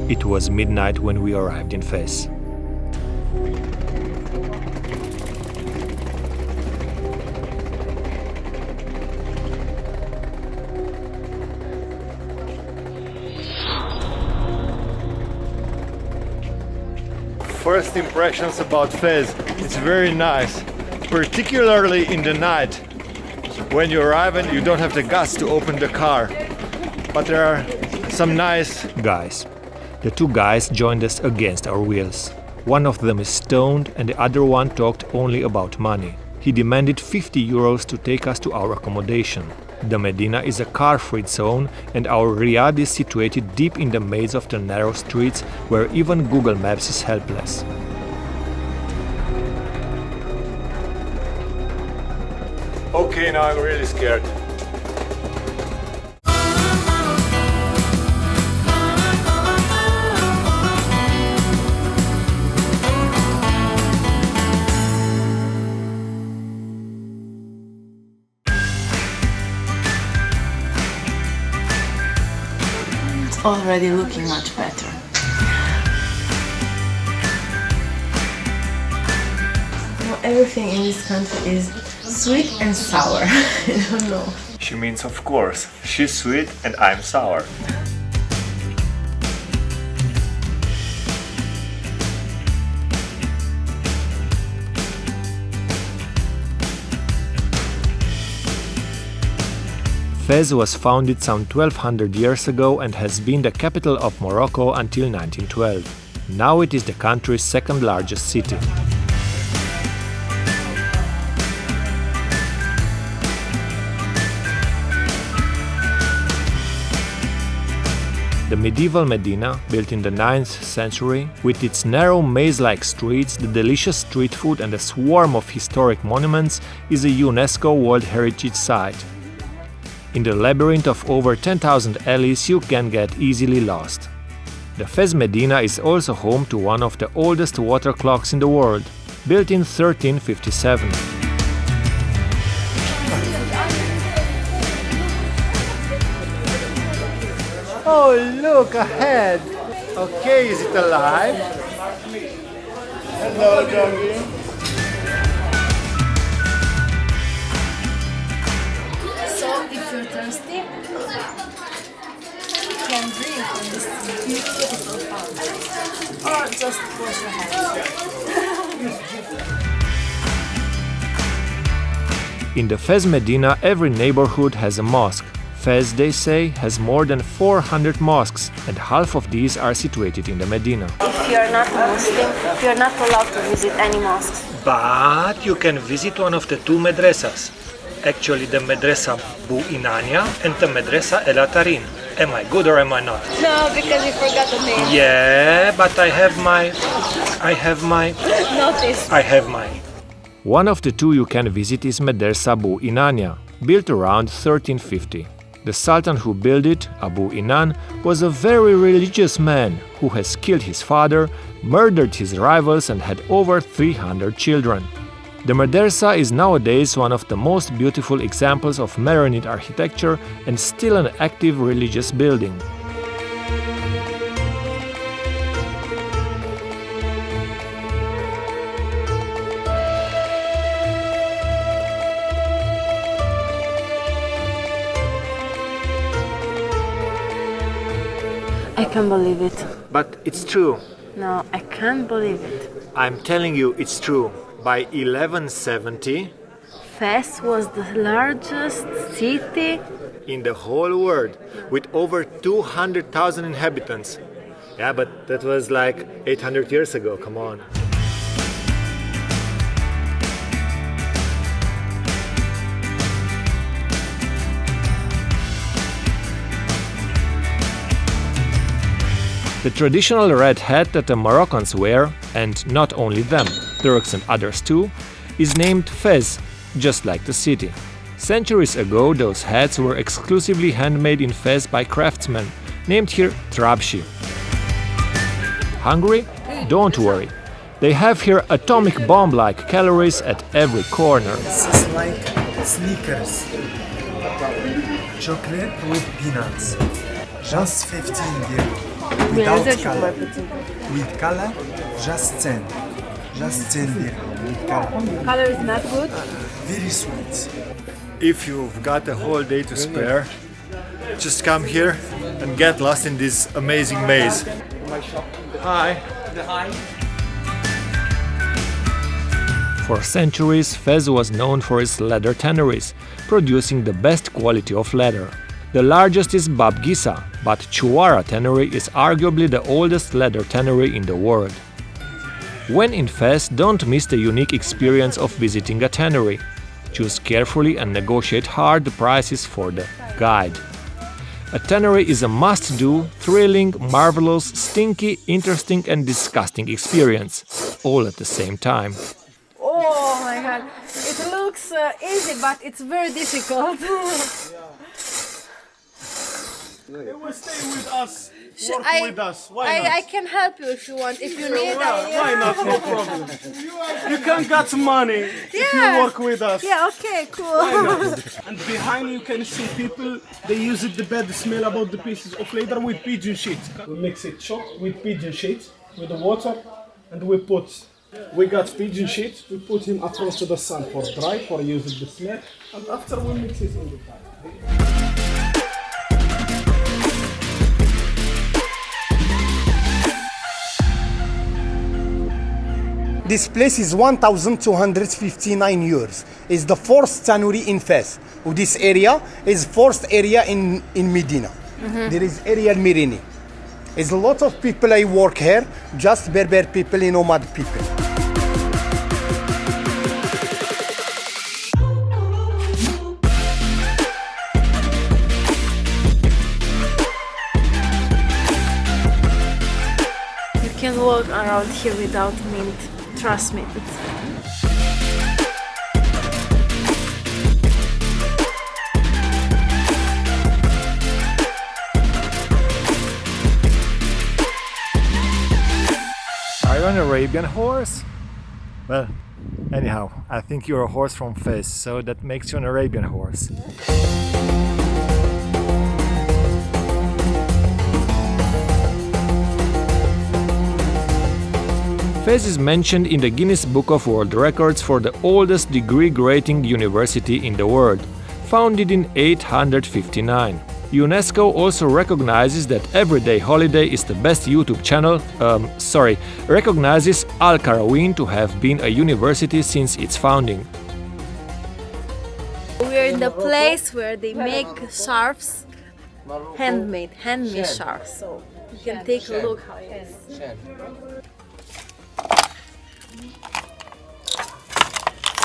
It was midnight when we arrived in Fez. First impressions about Fez. It's very nice, particularly in the night. When you arrive and you don't have the guts to open the car. But there are some nice guys. The two guys joined us against our wills. One of them is stoned and the other one talked only about money. He demanded 50 euros to take us to our accommodation. The Medina is a car-free zone and our riad is situated deep in the maze of the narrow streets where even Google Maps is helpless. Okay, now I'm really scared. Already looking much better. Everything in this country is sweet and sour. I don't know. She means of course. She's sweet and I'm sour. Fez was founded some 1200 years ago and has been the capital of Morocco until 1912. Now it is the country's second largest city. The medieval Medina, built in the 9th century, with its narrow maze-like streets, the delicious street food and a swarm of historic monuments, is a UNESCO World Heritage Site. In the labyrinth of over 10,000 alleys you can get easily lost. The Fez Medina is also home to one of the oldest water clocks in the world, built in 1357. Oh, look ahead! Okay, is it alive? Hello, doggy. So, if you're thirsty, you can drink from this beautiful fountain. Or just wash your hands. In the Fez Medina, every neighborhood has a mosque. Fez, they say, has more than 400 mosques, and half of these are situated in the Medina. If you're not a Muslim, you're not allowed to visit any mosques. But you can visit one of the two madrasas. Actually, the Madrasa Bu Inania and the Madrasa El Atarin. Am I good or am I not? No, because you forgot the name. Yeah, but I have my... Notice. One of the two you can visit is Madrasa Bu Inania, built around 1350. The Sultan who built it, Abu Inan, was a very religious man who has killed his father, murdered his rivals and had over 300 children. The madrasa is nowadays one of the most beautiful examples of Maronite architecture and still an active religious building. I can't believe it. But it's true. No, I can't believe it. I'm telling you, it's true. By 1170, Fez was the largest city in the whole world, with over 200,000 inhabitants. Yeah, but that was like 800 years ago, come on. The traditional red hat that the Moroccans wear, and not only them, Turks and others too, is named Fez, just like the city. Centuries ago, those hats were exclusively handmade in Fez by craftsmen, named here Trabshi. Hungry? Don't worry. They have here atomic bomb-like calories at every corner. This is like Snickers. Chocolate with peanuts. Just 15 dirham. Biraz da Without çok color. marketing. With color, just 10. Just 10 dirham with color. Color is not good. Very sweet. If you've got a whole day to spare, just come here and get lost in this amazing maze. Hi. For centuries, Fez was known for its leather tanneries, producing the best quality of leather. The largest is Bab Gisa, but Chuwara Tannery is arguably the oldest leather tannery in the world. When in Fez, don't miss the unique experience of visiting a tannery. Choose carefully and negotiate hard the prices for the guide. A tannery is a must-do, thrilling, marvelous, stinky, interesting and disgusting experience, all at the same time. Oh my god, it looks easy, but it's very difficult. They will stay with us, work with us. Why not? I can help you if you want, if you need. Why not? No problem. You can get money if you work with us. Yeah, okay, cool. And behind you can see people, they use it the bad smell about the pieces of leather with pigeon shit. We mix it chopped with pigeon shit, with the water, and we got pigeon shit, we put him across to the sun for dry, for using the smell, and after we mix it in the pan. This place is 1,259 years. It's the fourth tannery in Fez. This area is fourth area in Medina. There is area Mirini. There's a lot of people I work here, just Berber people, nomad people. You can walk around here without mint. Trust me. Are you an Arabian horse? Well, anyhow, I think you're a horse from Fez, so that makes you an Arabian horse. Fez is mentioned in the Guinness Book of World Records for the oldest degree-granting university in the world, founded in 859. UNESCO also recognizes that Everyday Holiday is the best YouTube channel, recognizes Al Qarawin to have been a university since its founding. We're in the place where they make scarves, handmade scarves. So you can take a look how it is.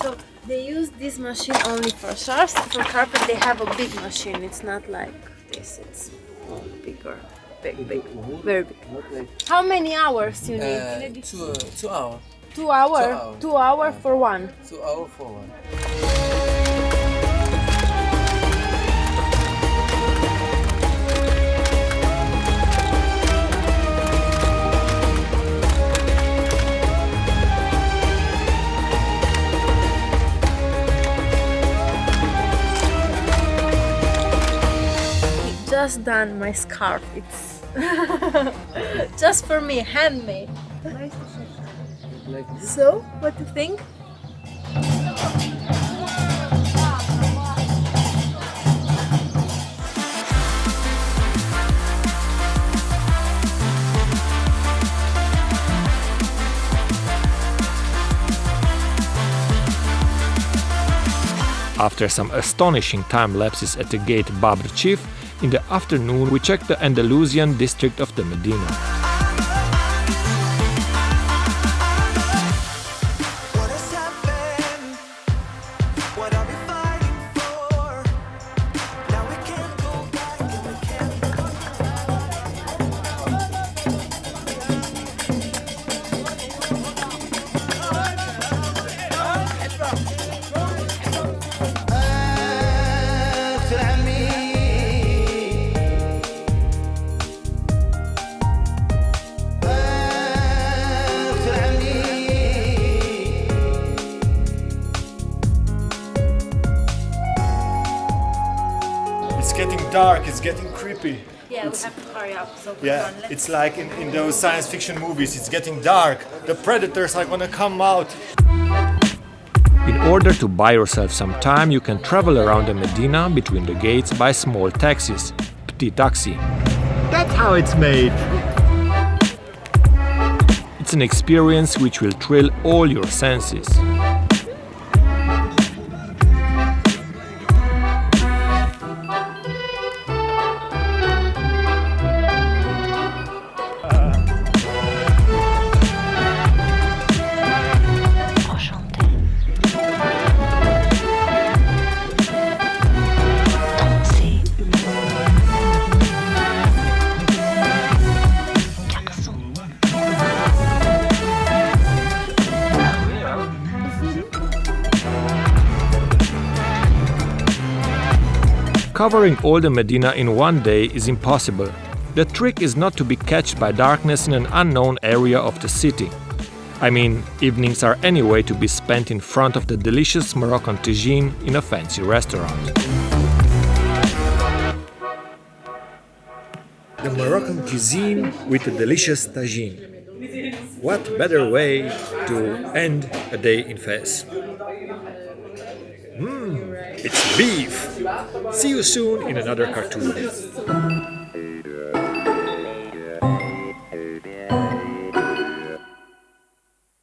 So they use this machine only for scarves. For carpet they have a big machine. It's not like this. It's bigger, big, very big. How many hours you need? 2 hours. 2 hours. 2 hours for one. 2 hours for one. Just done my scarf. It's just for me, handmade. So, what do you think? After some astonishing time lapses at the gate Babr Chief, in the afternoon we checked the Andalusian district of the Medina. It's getting dark, it's getting creepy. Yeah, we have to hurry up. So Yeah, come on, it's like in those science fiction movies, it's getting dark. The predators are gonna come out. In order to buy yourself some time, you can travel around the Medina between the gates by small taxis, petit taxi. That's how it's made. It's an experience which will thrill all your senses. Covering all the Medina in one day is impossible. The trick is not to be catched by darkness in an unknown area of the city. I mean, evenings are anyway to be spent in front of the delicious Moroccan tagine in a fancy restaurant. The Moroccan cuisine with a delicious tagine. What better way to end a day in Fez? It's beef! See you soon in another cartoon.